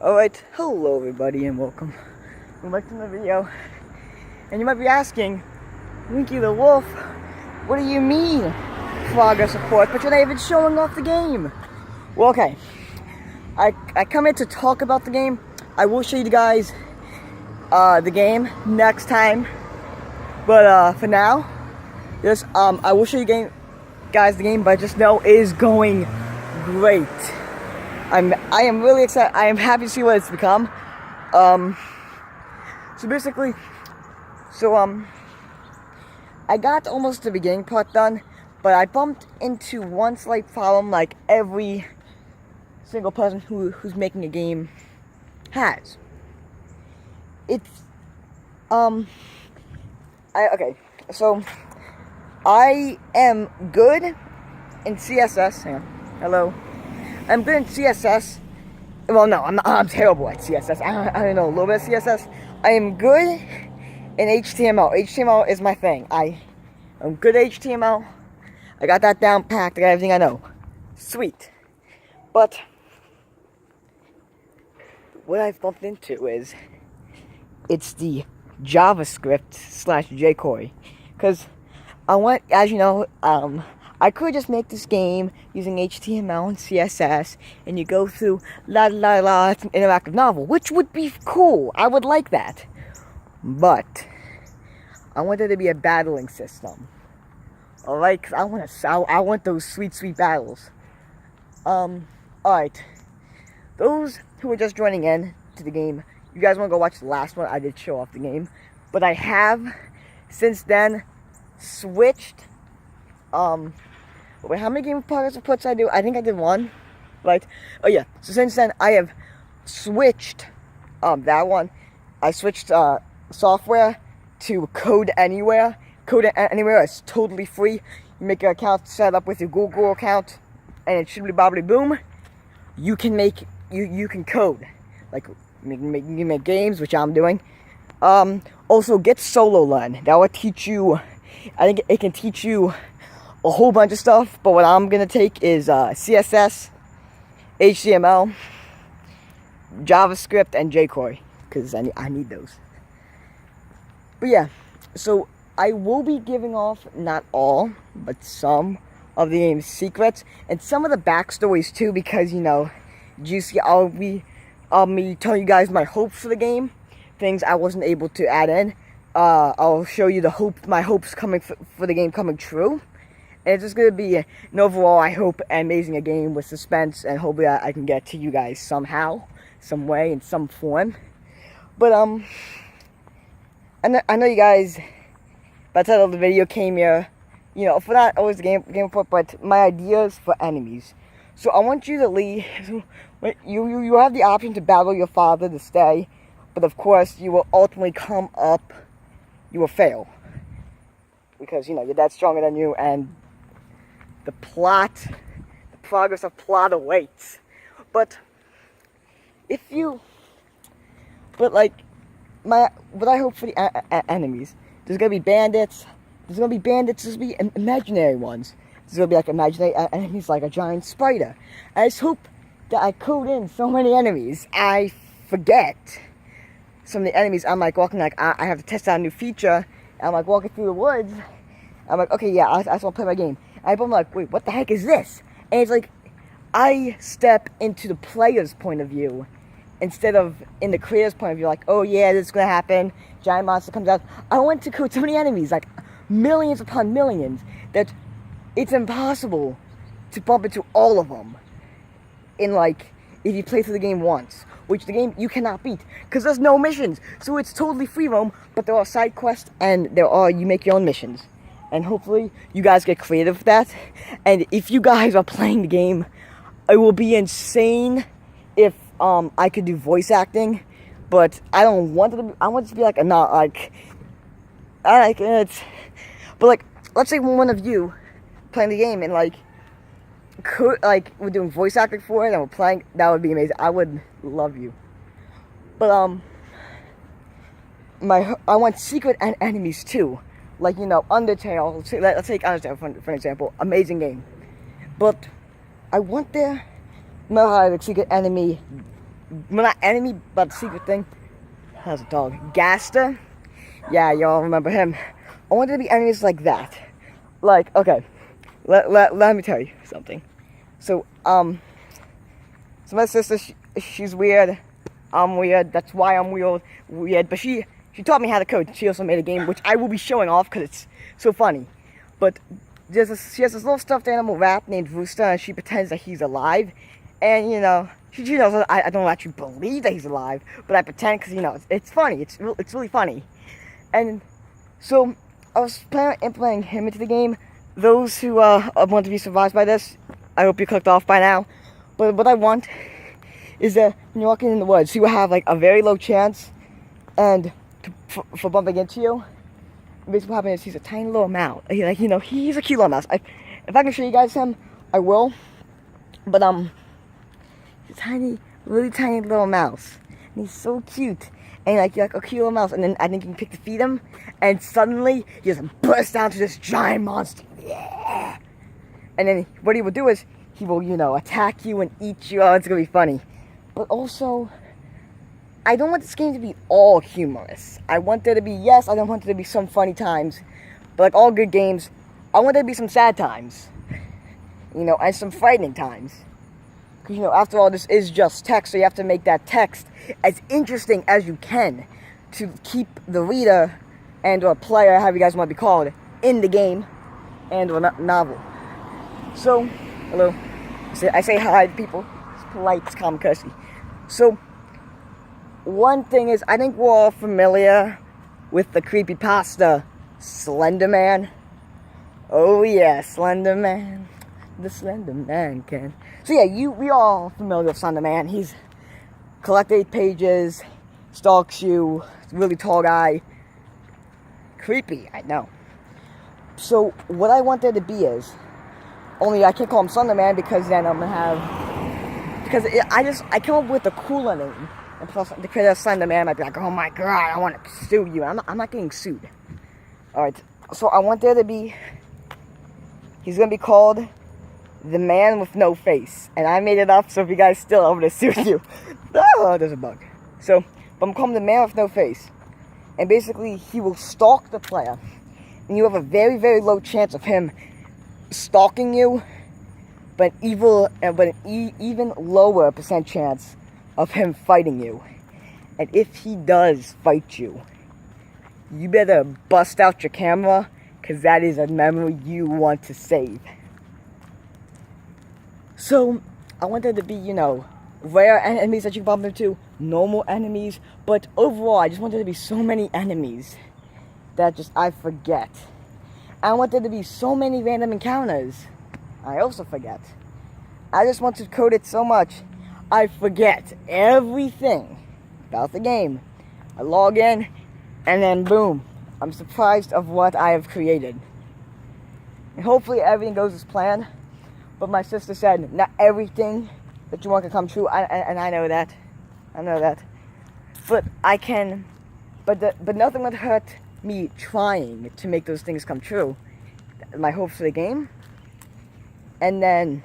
Alright, hello everybody and welcome back to the video. And you might be asking, Winky the Wolf, what do you mean progress report, but you're not even showing off the game? Well, okay, I come in to talk about the game. I will show you guys the game next time, but for now, just I will show you guys the game, but just know it is going great. I am really excited. I am happy to see what it's become. So basically, I got almost the beginning part done, but I bumped into one slight problem like every single person who's making a game has. It's so I am good in CSS. Hang on. Hello. I'm good in CSS. Well, no, I'm terrible at CSS. I don't know, a little bit of CSS. I am good in HTML. HTML is my thing. I'm good at HTML. I got that down packed. I got everything I know. Sweet. But what I've bumped into is it's the JavaScript / jQuery. Because as you know, I could just make this game using HTML and CSS, and you go through it's an interactive novel, which would be cool. I would like that. But I want there to be a battling system. Alright, 'cause I want those sweet battles. Alright. Those who are just joining in to the game, you guys want to go watch the last one? I did show off the game. But I have, since then, switched, wait, how many game progress reports I do? I think I did one, right? Oh yeah, so since then, I have switched, that one. I switched, software to Code Anywhere. Code Anywhere is totally free. You make your account set up with your Google account, and it should be bobbly boom. You can make, you can code. Like, you can make games, which I'm doing. Also, get Solo Learn. That will teach you, I think it can teach you a whole bunch of stuff, but what I'm gonna take is CSS, HTML, JavaScript, and jQuery, because I need those. But yeah, so I will be giving off not all, but some of the game's secrets and some of the backstories too, because juicy. I'll be telling you guys my hopes for the game, things I wasn't able to add in. I'll show you my hopes coming for the game coming true. And it's just going to be an overall, I hope, amazing a game with suspense, and hopefully I can get to you guys somehow, some way, in some form. But, I know you guys, by the title of the video, came here, for not always the game report, but my ideas for enemies. So I want you to leave. You have the option to battle your father to stay, but of course, you will ultimately you will fail. Because, your dad's stronger than you, and the progress of plot awaits. What I hope for the enemies, there's gonna be bandits. There's gonna be imaginary ones. There's gonna be like imaginary enemies, like a giant spider. I just hope that I code in so many enemies, I forget some of the enemies. I'm like walking, like I have to test out a new feature. I'm like walking through the woods. I'm like, okay, yeah, I just want to play my game. I'm like, wait, what the heck is this? And it's like, I step into the player's point of view instead of in the creator's point of view. Like, oh yeah, this is gonna happen. Giant monster comes out. I want to code so many enemies, like millions upon millions, that it's impossible to bump into all of them. If you play through the game once, which the game you cannot beat, because there's no missions. So it's totally free roam, but there are side quests, and you make your own missions. And hopefully you guys get creative with that. And if you guys are playing the game, it will be insane if I could do voice acting, but I don't want it to be, I want it to be but let's say one of you playing the game and we're doing voice acting for it and we're playing, that would be amazing. I would love you. But I want secret enemies too. Undertale. Let's take Undertale for an example. Amazing game. But I want there, no secret enemy well, not enemy, but secret thing. How's a dog? Gaster. Yeah, y'all remember him. I wanted to be enemies like that. Like, okay, let me tell you something. So my sister, she's weird. I'm weird. That's why I'm weird. But she taught me how to code. She also made a game, which I will be showing off because it's so funny. But she has this little stuffed animal rat named Rooster, and she pretends that he's alive. And, you know, she knows I don't actually believe that he's alive, but I pretend because, you know, it's funny. It's really funny. And so I was planning on implementing him into the game. Those who want to be surprised by this, I hope you clicked off by now. But what I want is that when you're walking in the woods, you will have like a very low chance and for bumping into you. Basically what happens is he's a tiny little mouse. He's a cute little mouse. If I can show you guys him, I will. But he's a tiny, really tiny little mouse. And he's so cute. And like a cute little mouse. And then I think you can pick to feed him. And suddenly he just bursts down to this giant monster. Yeah. And then what he will do is he will, you know, attack you and eat you. Oh, it's gonna be funny. But also, I don't want this game to be all humorous. I want there to be, yes, I don't want there to be some funny times. But like all good games, I want there to be some sad times. You know, and some frightening times. Because, you know, after all, this is just text. So you have to make that text as interesting as you can. To keep the reader and or player, however you guys want to be called, in the game and or novel. So, hello. I say hi to people. It's polite, it's calm, courtesy. So, one thing is, I think we're all familiar with the creepypasta Slender Man. Oh yeah, Slender Man. The Slender Man can. So yeah, we all familiar with Slender Man. He's collect 8 pages, stalks you, really tall guy. Creepy, I know. So what I want there to be is, only I can't call him Slender Man because then I'm gonna have, because I came up with a cooler name. And plus, the creator of Slender Man might be like, oh my god, I want to sue you. I'm not getting sued. Alright, so I want there to be, he's going to be called The Man With No Face. And I made it up, so if you guys still, I'm going to sue you. Oh, there's a bug. So, but I'm calling him The Man With No Face. And basically, he will stalk the player. And you have a very, very low chance of him stalking you. But an even lower percent chance of him fighting you. And if he does fight you, you better bust out your camera, because that is a memory you want to save. So, I want there to be, you know, rare enemies that you bump into, normal enemies, but overall, I just want there to be so many enemies that I forget. I want there to be so many random encounters, I also forget. I just want to code it so much, I forget everything about the game. I log in, and then boom, I'm surprised of what I have created. And hopefully everything goes as planned. But my sister said, not everything that you want can come true, and I know that. I know that. But I can, but nothing would hurt me trying to make those things come true. My hopes for the game. And then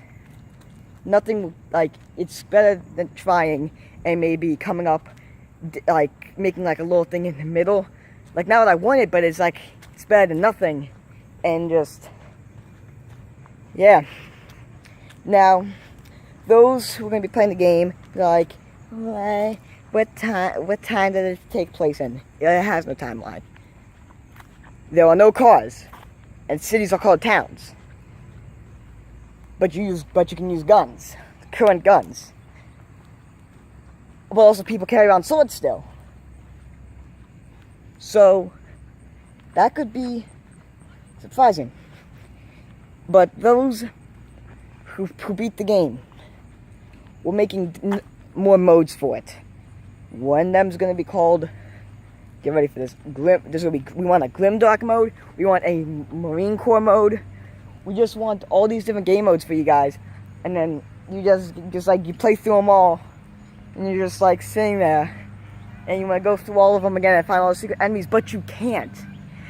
nothing, like, it's better than trying and maybe coming up, like, making like a little thing in the middle. Like, not what I wanted, but it's like, it's better than nothing. And just, yeah. Now, those who are going to be playing the game, they're like, what time did it take place in? It has no timeline. There are no cars. And cities are called towns. But you can use guns, current guns. But also people carry around swords still. So that could be surprising. But those who beat the game, we're making more modes for it. One of them's gonna be called, get ready for this, we want a Grimdark mode, we want a Marine Corps mode. We just want all these different game modes for you guys. And then you just like, you play through them all. And you're just like sitting there. And you want to go through all of them again and find all the secret enemies. But you can't.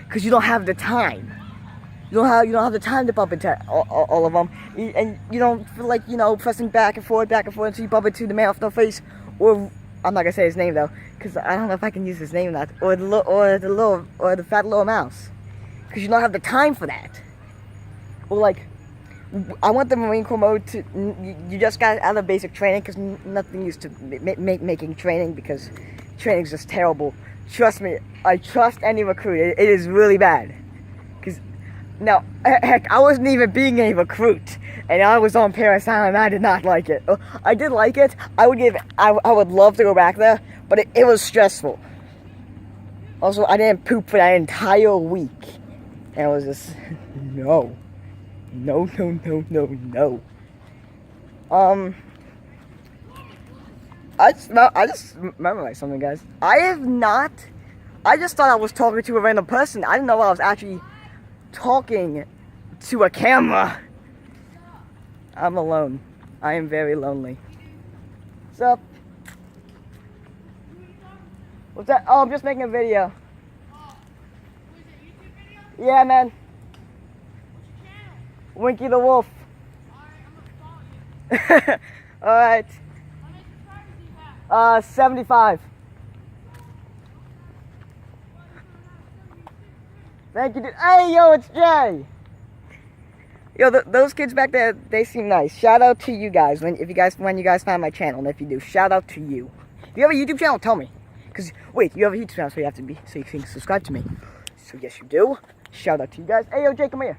Because you don't have the time. You don't have the time to bump into all of them. And you don't feel like, you know, pressing back and forth until you bump into the Man with No Face. or I'm not gonna say his name though, because I don't know if I can use his name or not, or the fat little mouse, because you don't have the time for that. Or like, I want the Marine Corps mode to, you just got out of basic training, because nothing used to making training, because training's just terrible. Trust me, I trust any recruit. It is really bad. Because, now, heck, I wasn't even being a recruit, and I was on Paris Island, and I did not like it. I did like it. I would love to go back there, but it was stressful. Also, I didn't poop for that entire week. And it was just, no. No. I just memorized something, guys. I just thought I was talking to a random person. I didn't know I was actually talking to a camera. I'm alone. I am very lonely. What's up? What's that? Oh, I'm just making a video. Yeah, man. Winky the Wolf. Alright. 75. Thank you, dude. Hey, yo, it's Jay. Yo, those kids back there, they seem nice. Shout out to you guys when you guys find my channel, and if you do, shout out to you. If you have a YouTube channel, tell me. Cause wait, you have a YouTube channel, so you can subscribe to me. So yes, you do. Shout out to you guys. Hey, yo, Jay, come here.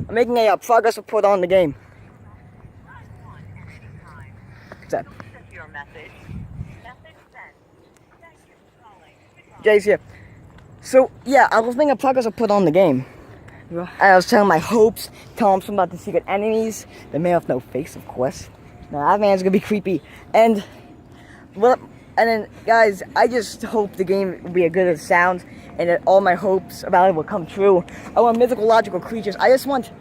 I'm making a progress report on the game. What's that? Jay's here. So, yeah, I was making a progress report on the game. I was telling my hopes, telling them about the secret enemies, the man with no face, of course. Now, that man's gonna be creepy. And then, guys, I just hope the game will be as good as it sounds, and that all my hopes about it will come true. I want mythological creatures. I just want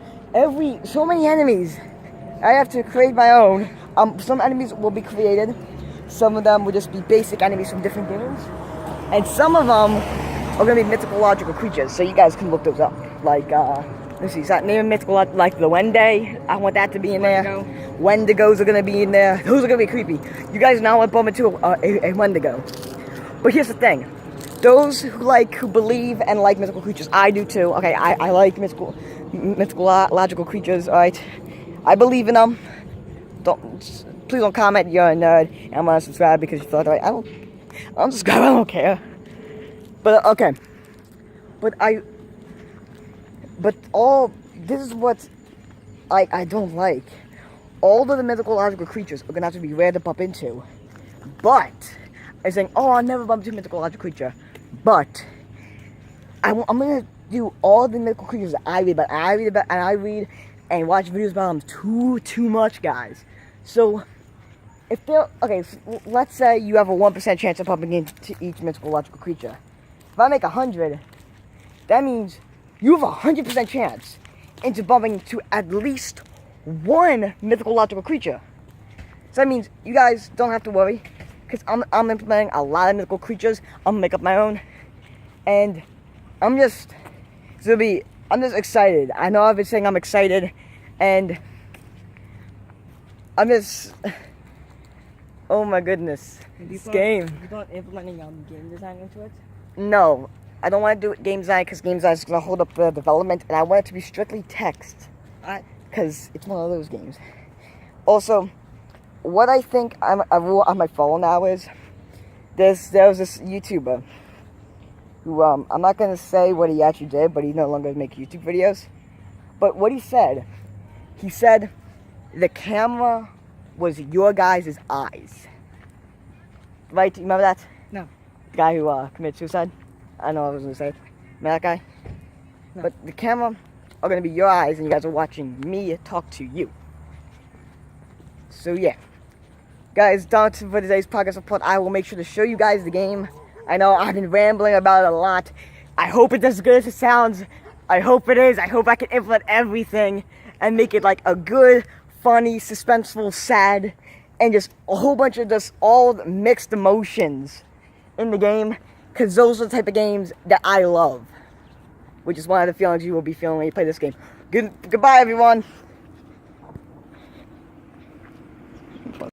so many enemies. I have to create my own. Some enemies will be created. Some of them will just be basic enemies from different games. And some of them are going to be mythological creatures, so you guys can look those up. Like, let's see, is that name mythical, like the Wende? I want that to be in there. Wendigos are going to be in there. Those are going to be creepy. You guys now want to bump into a Wendigo. But here's the thing. Those who believe and like mythical creatures, I do too. Okay, I like mythological creatures, alright? I believe in them. Please don't comment, you're a nerd. And I'm going to subscribe because you thought, I don't subscribe, I don't care. But, okay. This is what I don't like. All of the mythological creatures are gonna have to be rare to bump into. But, I'm saying, I'll never bump into a mythological creature. But, I'm gonna do all the mythical creatures that I read and watch videos about them too much, guys. So, if they're, okay, so let's say you have a 1% chance of bumping into each mythological creature. If I make 100, that means you have a 100% chance into bumping into at least one mythological creature. So that means you guys don't have to worry, because I'm implementing a lot of mythical creatures. I'm gonna make up my own, and I'm just excited. I know I've been saying I'm excited, and I'm just, oh my goodness, this game. You don't implementing game design into it? No, I don't want to do it game design, because game design is going to hold up the development, and I want it to be strictly text, because it's one of those games. Also, what I think I rule on my phone now is, there was this YouTuber, who, I'm not going to say what he actually did, but he no longer makes YouTube videos, but what he said the camera was your guys' eyes. Right? Do you remember that? No. The guy who committed suicide? I know I was going to say it. Remember that guy? No. But the camera are going to be your eyes, and you guys are watching me talk to you. So yeah. Guys, that's for today's progress report. I will make sure to show you guys the game. I know I've been rambling about it a lot. I hope it does as good as it sounds. I hope it is. I hope I can implement everything and make it like a good, funny, suspenseful, sad, and just a whole bunch of just all mixed emotions in the game, because those are the type of games that I love, which is one of the feelings you will be feeling when you play this game. Goodbye, everyone.